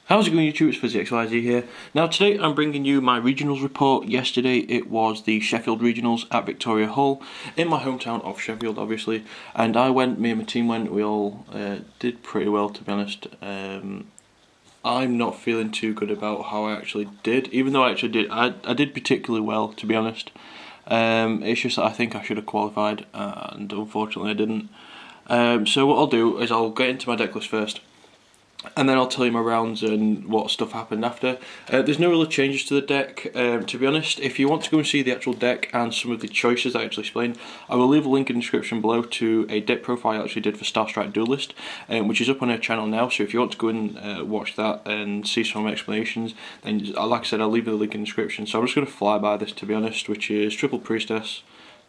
How's it going, YouTube? It's FuzzyXYZ here. Now today I'm bringing you my regionals report. Yesterday it was the Sheffield regionals at Victoria Hall in my hometown of Sheffield, obviously. And me and my team went. We all did pretty well, to be honest. I'm not feeling too good about how I actually did, even though I did particularly well, to be honest. It's just that I think I should have qualified, and unfortunately I didn't. So what I'll do is I'll get into my deck list first, and then I'll tell you my rounds and what stuff happened after. There's no real changes to the deck, to be honest. If you want to go and see the actual deck and some of the choices I actually explained, I will leave a link in the description below to a deck profile I actually did for StarStrikeDuelist, which is up on our channel now. So if you want to go and watch that and see some of my explanations, then like I said, I'll leave the link in the description. So I'm just going to fly by this, to be honest, which is triple priestess,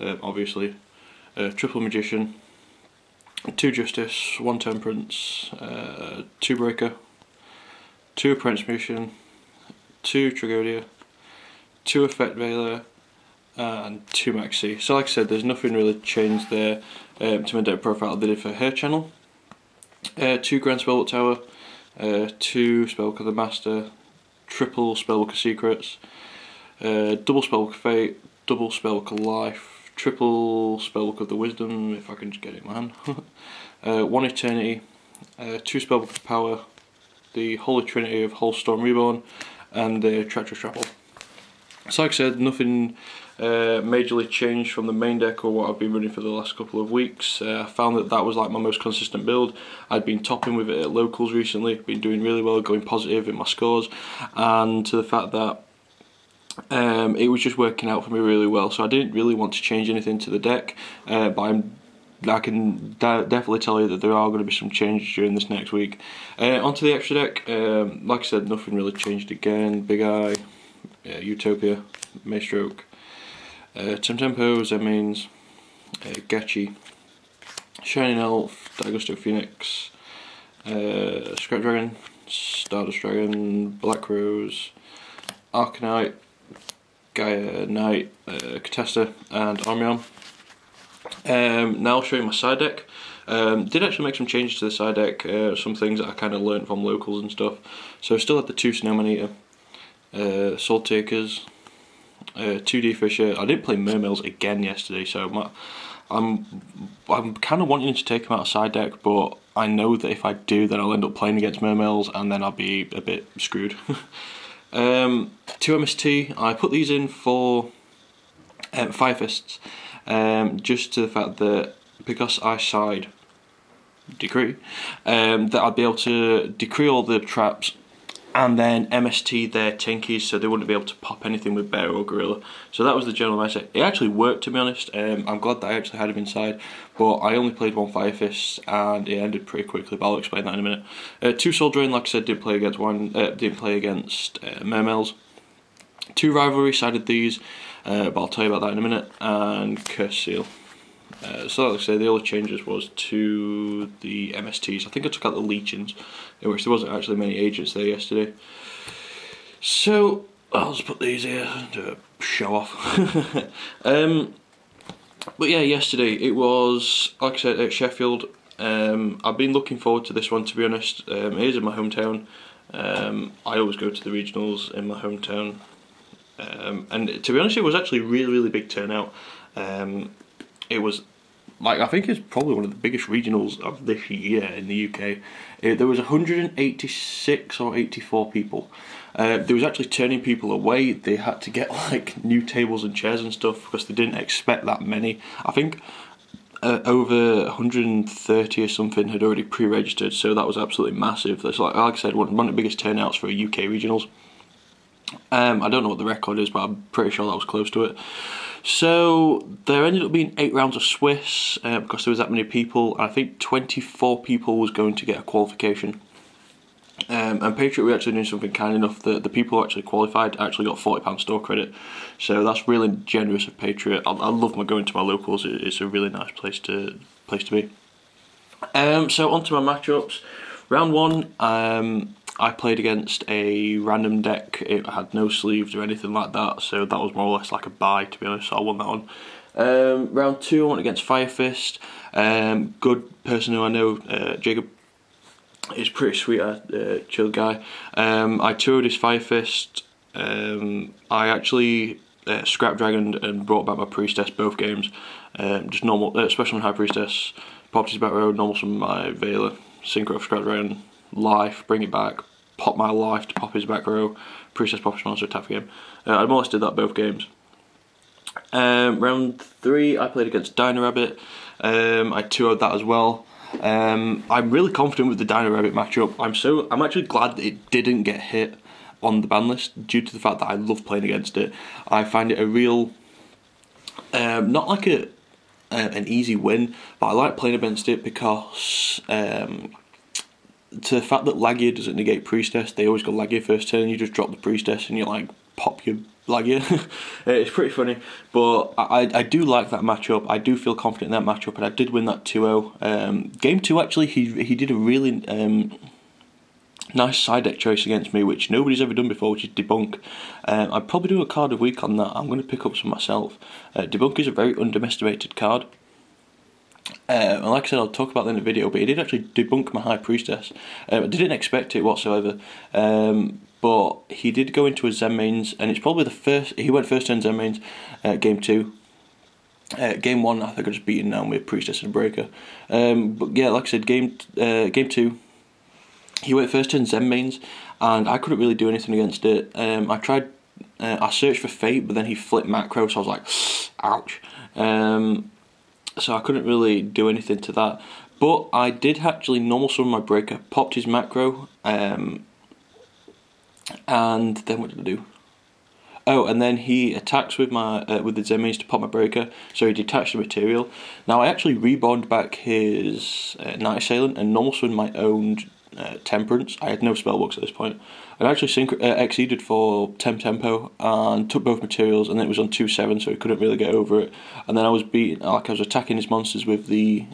obviously, triple magician, 2 Justice, 1 Temperance, 2 Breaker, 2 Apprentice Magician, 2 Tragodia, 2 Effect Veiler, and 2 Maxi. So like I said, there's nothing really changed there to my deck profile that I did for her channel. 2 Grand Spellbook Tower, 2 Spellbook of the Master, triple Spellbook of Secrets, double Spellbook of Fate, double Spellbook of Life, triple Spellbook of the Wisdom, if I can just get it in my hand, 1 Eternity, 2 Spellbook of Power, the Holy Trinity of Holstorm Reborn, and the Treacherous Trapple. So like I said, nothing majorly changed from the main deck or what I've been running for the last couple of weeks. I found that was like my most consistent build. I'd been topping with it at locals recently, been doing really well, going positive in my scores, and to the fact that it was just working out for me really well, so I didn't really want to change anything to the deck, but I can definitely tell you that there are going to be some changes during this next week. Onto the extra deck, like I said, nothing really changed again. Big Eye, Utopia, Maystroke, Tempo, Zemains, Getchy, Shining Elf, Dagusto Phoenix, Scrap Dragon, Stardust Dragon, Black Rose, Arcanite, Gaia Knight, Catesta, and Armion. Now I'll show you my side deck. Did actually make some changes to the side deck, some things that I kind of learnt from locals and stuff. So I still had the 2 Snowman Eater, Soul Takers, 2D Fisher. I didn't play Mermails again yesterday, so I'm kind of wanting to take them out of side deck, but I know that if I do, then I'll end up playing against Mermails, and then I'll be a bit screwed. 2 MST, I put these in for Fire Fists, just to the fact that because I side decree, that I'd be able to decree all the traps and then MST their Tinkies, so they wouldn't be able to pop anything with Bear or Gorilla. So that was the general mindset. It actually worked, to be honest. I'm glad that I actually had him inside, but I only played 1 Fire Fist and it ended pretty quickly, but I'll explain that in a minute. 2 Soul Drain, like I said, didn't play against Mermails. 2 Rivalry, sided these, but I'll tell you about that in a minute, and Curse Seal. So like I say, the only changes was to the MSTs. I think I took out the Leechings, in which there wasn't actually many agents there yesterday. So I'll just put these here to show off. But yeah, yesterday it was, like I said, at Sheffield. I've been looking forward to this one, to be honest. It is in my hometown. I always go to the regionals in my hometown. And to be honest, it was actually a really big turnout. It was, like, I think it's probably one of the biggest regionals of this year in the UK. There was 186 or 84 people. There was actually turning people away. They had to get like new tables and chairs and stuff because they didn't expect that many. I think over 130 or something had already pre-registered, so that was absolutely massive. That's like I said, one of the biggest turnouts for UK regionals. I don't know what the record is, but I'm pretty sure that was close to it. So there ended up being 8 rounds of Swiss because there was that many people. I think 24 people was going to get a qualification. And Patriot, we actually doing something kind enough that the people who actually qualified actually got £40 store credit. So that's really generous of Patriot. I love going to my locals. It's a really nice place to be. So on to my matchups. Round 1. I played against a random deck. It had no sleeves or anything like that, so that was more or less like a buy, to be honest, so I won that one. Round 2 I went against Fire Fist. Good person who I know, Jacob. He's pretty sweet, chill guy. I 2-0'd his Fire Fist. I actually scrap dragoned and brought back my Priestess both games. Just normal, especially on High Priestess. Popped his back row, normal summon my Veiler, synchro scrap dragon, life, bring it back, pop my life to pop his back row, Priestess pop his monster, attack for game. I more or less did that both games. Round 3 I played against Dino Rabbit. I 2-0'd that as well. I'm really confident with the Dino Rabbit matchup. I'm actually glad that it didn't get hit on the ban list due to the fact that I love playing against it. I find it a real, not like an easy win, but I like playing against it because to the fact that Lagia doesn't negate Priestess, they always go Lagia first turn, you just drop the Priestess and you like pop your Lagia. It's pretty funny, but I do like that matchup. I do feel confident in that matchup, and I did win that 2-0. Game 2 actually, he did a really nice side deck choice against me, which nobody's ever done before, which is Debunk. I'd probably do a card a week on that. I'm going to pick up some myself. Debunk is a very underestimated card. And like I said, I'll talk about that in the video, but he did actually debunk my High Priestess. I didn't expect it whatsoever, but he did go into his Zen mains, and it's probably the first, he went first turn Zen mains, game 2. Game 1, I think I just beaten down with Priestess and Breaker. But yeah, like I said, game 2, he went first turn Zen mains, and I couldn't really do anything against it. I tried, I searched for Fate, but then he flipped macro, so I was like, ouch. So I couldn't really do anything to that. But I did actually normal summon my Breaker, popped his macro, and then what did I do? Oh, and then he attacks with my with the Zen mains to pop my Breaker, so he detached the material. Now I actually reborned back his Night Assailant and normal summoned my own Temperance. I had no spellbooks at this point. I actually exceeded for tempo and took both materials, and then it was on 2-7, so he couldn't really get over it. And then I was beating, like I was attacking his monsters with the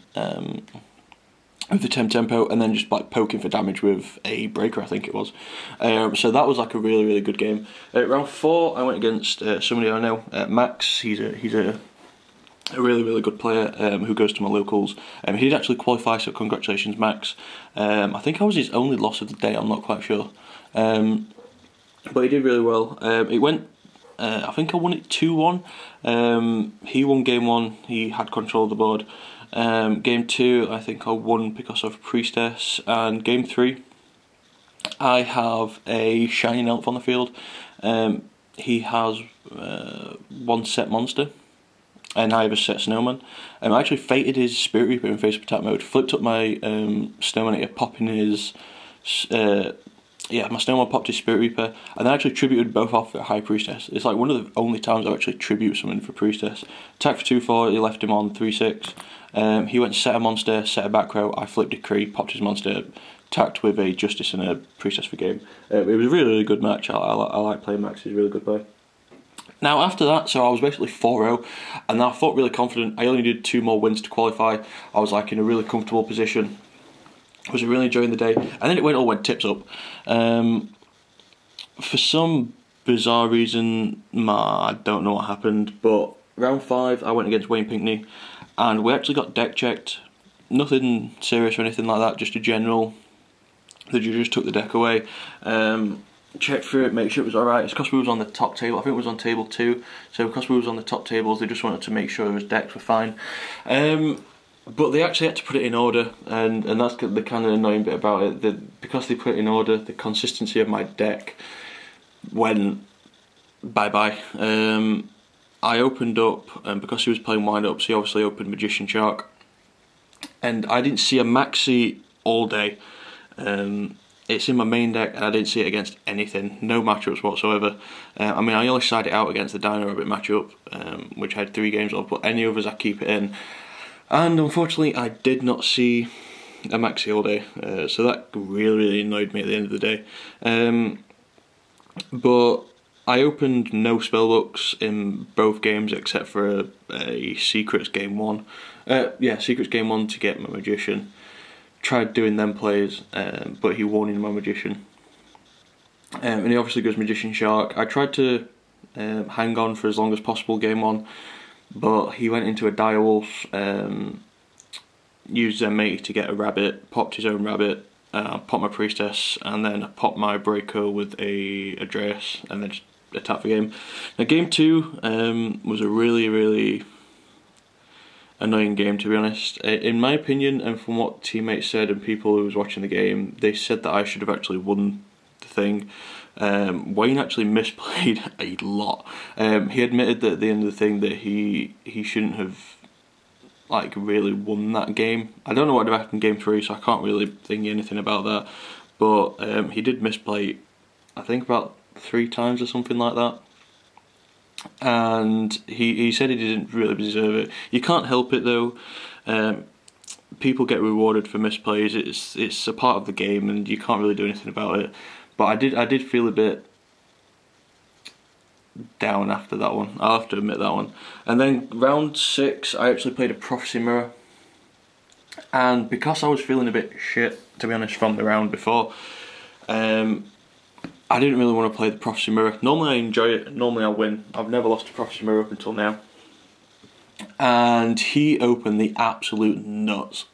tempo, and then just like poking for damage with a Breaker, I think it was. So that was like a really good game. Round 4, I went against somebody I know, Max. He's a really good player who goes to my locals. He did actually qualify, so congratulations, Max. I think I was his only loss of the day, I'm not quite sure. But he did really well. It went, I think I won it 2-1. He won game 1, he had control of the board. Game 2, I think I won because of Priestess. And game 3, I have a Shining Elf on the field. He has one set monster, and I have a set Snowman. I actually fated his Spirit Reaper in face-up attack mode, flipped up my Snowman here, popping his... my Snowman popped his Spirit Reaper, and then actually tributed both off at High Priestess. It's like one of the only times I've actually tribute something for Priestess. Attack for 2-4, he left him on 3-6. He went set a monster, set a back row, I flipped Decree, popped his monster, attacked with a Justice and a Priestess for game. It was a really good match. I like playing Max, he's a really good player. Now after that, so I was basically 4-0, and I felt really confident. I only did 2 more wins to qualify. I was like in a really comfortable position. I was really enjoying the day, and then it all went tips up. For some bizarre reason, I don't know what happened, but round 5 I went against Wayne Pinkney, and we actually got deck checked. Nothing serious or anything like that, just a general. The judges took the deck away. Checked through it, make sure it was alright. It's because we was on the top table. I think it was on table 2. So because we was on the top tables, they just wanted to make sure his decks were fine. But they actually had to put it in order, and that's the kind of annoying bit about it. Because they put it in order, the consistency of my deck went bye-bye. I opened up, and because he was playing wind-ups, he obviously opened Magician Shark. And I didn't see a Maxi all day. It's in my main deck, and I didn't see it against anything, no matchups whatsoever. I mean, I only side it out against the Dino Rabbit matchup, which I had 3 games of, but any others I keep it in. And unfortunately, I did not see a Maxi all day, so that really annoyed me at the end of the day. But I opened no spellbooks in both games except for a Secrets game 1. Secrets game 1 to get my Magician. Tried doing them plays, but he won in my Magician. And he obviously goes Magician Shark. I tried to hang on for as long as possible game 1, but he went into a Direwolf, used their mate to get a rabbit, popped his own rabbit, pop my priestess, and then I pop my breaker with a Dreas, and then just attack the game. Now game 2 was a really annoying game, to be honest. In my opinion, and from what teammates said and people who was watching the game, they said that I should have actually won the thing. Wayne actually misplayed a lot. He admitted that at the end of the thing that he shouldn't have like really won that game. I don't know what happened in game 3, so I can't really think anything about that. But he did misplay, I think about 3 times or something like that. And he said he didn't really deserve it. You can't help it though. People get rewarded for misplays. It's a part of the game, and you can't really do anything about it. But I did feel a bit down after that one. I'll have to admit that one. And then round 6, I actually played a prophecy mirror, and because I was feeling a bit shit, to be honest, from the round before, I didn't really want to play the prophecy mirror. Normally I enjoy it, normally I win. I've never lost a prophecy mirror up until now. And he opened the absolute nuts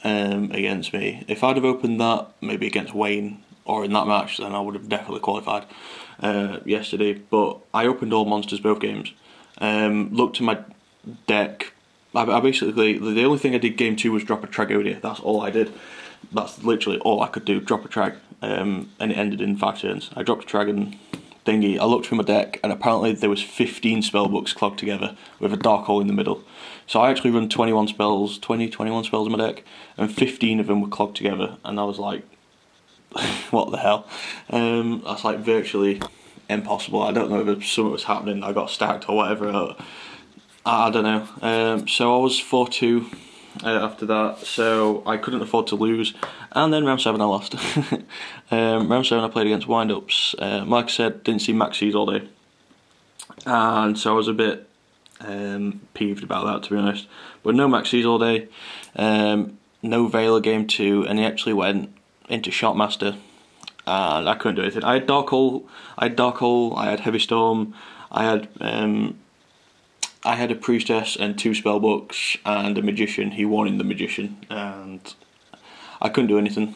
against me. If I'd have opened that, maybe against Wayne, or in that match, then I would have definitely qualified yesterday. But I opened all monsters both games. Looked at my deck. I basically, the only thing I did game 2 was drop a Tragodia. That's all I did. That's literally all I could do, drop a Trag. And it ended in 5 turns. I dropped a Dragon thingy. I looked through my deck, and apparently there was 15 spellbooks clogged together with a dark hole in the middle. So I actually run 21 spells in my deck, and 15 of them were clogged together. And I was like, what the hell? That's like virtually impossible. I don't know if something was happening. I got stacked or whatever. I don't know. So I was 4-2 after that, so I couldn't afford to lose. And then round 7 I lost. Round 7 I played against Windups. Like I said, didn't see Maxis all day, and so I was a bit peeved about that, to be honest. But no Maxis all day, no Veiler game 2, and he actually went into Shotmaster, and I couldn't do anything. I had Dark Hole, I had Heavy Storm, I had a Priestess and 2 spellbooks and a Magician. He won in the Magician, and I couldn't do anything.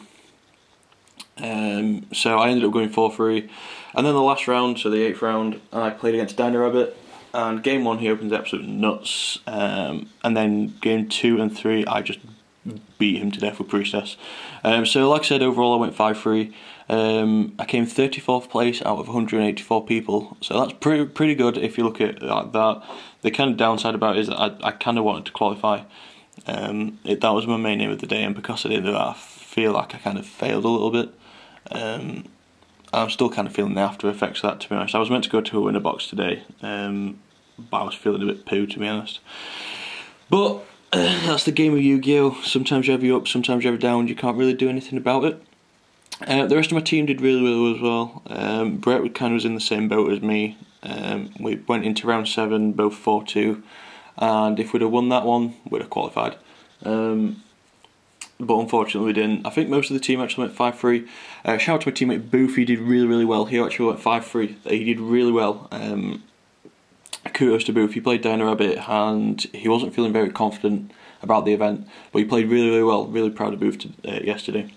So I ended up going 4-3, and then the last round, so the 8th round, I played against Dino Rabbit, and game 1 he opened absolute nuts, and then game 2 and 3 I just beat him to death with Priestess. So like I said, overall I went 5-3. I came 34th place out of 184 people, so that's pretty good if you look at that. The kind of downside about it is that I kind of wanted to qualify. That was my main aim of the day, and because I didn't do that, I feel like I kind of failed a little bit. I'm still kind of feeling the after effects of that, to be honest. I was meant to go to a winner box today, but I was feeling a bit poo, to be honest. But that's the game of Yu-Gi-Oh! Sometimes you have you up, sometimes you have you down. You can't really do anything about it. The rest of my team did really well as well. Brett kind of was in the same boat as me. We went into round 7, both 4-2, and if we'd have won that one, we'd have qualified. But unfortunately we didn't. I think most of the team actually went 5-3. Shout out to my teammate Boof, he did really well. He actually went 5-3. He did really well. Kudos to Boof. He played Dino Rabbit, and he wasn't feeling very confident about the event, but he played really well. Really proud of Boof yesterday.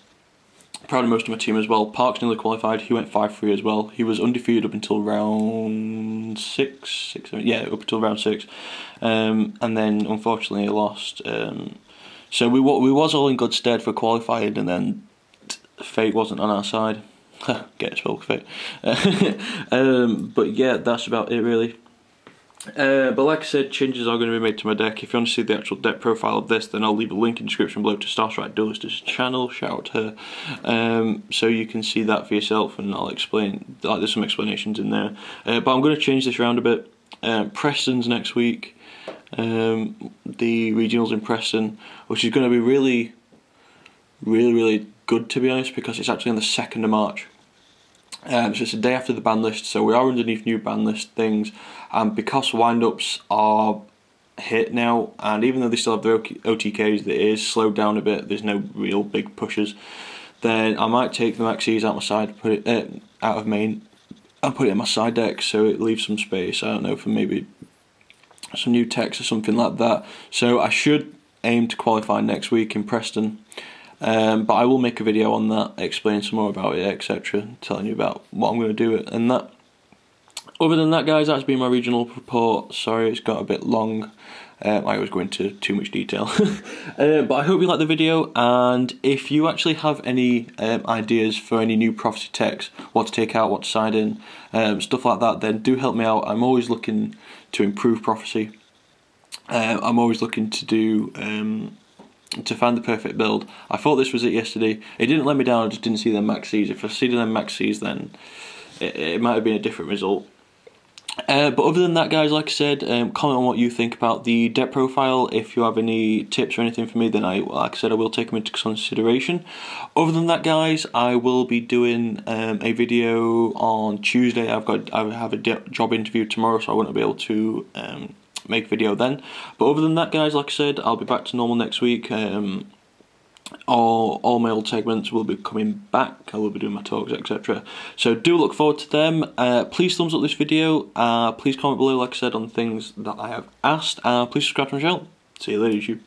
Proud of most of my team as well. Parks nearly qualified. He went 5-3 as well. He was undefeated up until round 6. Yeah, up until round 6, and then unfortunately he lost. So we was all in good stead for qualifying, and then fate wasn't on our side. Get it spelled, fate. But yeah, that's about it really. But like I said, changes are going to be made to my deck. If you want to see the actual deck profile of this, then I'll leave a link in the description below to StarStrikeDuelistX channel. Shout out to her. So you can see that for yourself, and I'll explain. Like, there's some explanations in there. But I'm going to change this around a bit. Preston's next week. The regionals in Preston, which is going to be really good, to be honest, because it's actually on the 2nd of March. So it's a day after the ban list, so we are underneath new ban list things, and because windups are hit now, and even though they still have their OTKs, that is slowed down a bit, there's no real big pushes, then I might take the Maxis out my side, put it out of main, and put it in my side deck, so it leaves some space, I don't know, for maybe some new techs or something like that. So I should aim to qualify next week in Preston. but I will make a video on that, explaining some more about it, etc., telling you about what I'm going to do and that. Other than that, guys, that's been my regional report. Sorry, it's got a bit long. I always go into too much detail. But I hope you like the video, and if you actually have any ideas for any new prophecy text, what to take out, what to side in, stuff like that, then do help me out. I'm always looking to improve prophecy. I'm always looking to do to find the perfect build. I thought this was it yesterday. It didn't let me down, I just didn't see them max Cs. If I see them max Cs, then it might have been a different result. But other than that, guys, like I said, comment on what you think about the deck profile. If you have any tips or anything for me, then like I said, I will take them into consideration. Other than that, guys, I will be doing a video on Tuesday. I have a job interview tomorrow, so I won't be able to make a video then. But other than that, guys, like I said, I'll be back to normal next week. All my old segments will be coming back. I will be doing my talks, etc. So do look forward to them. Please thumbs up this video. Please comment below, like I said, on things that I have asked. Please subscribe to my channel. See you later, YouTube.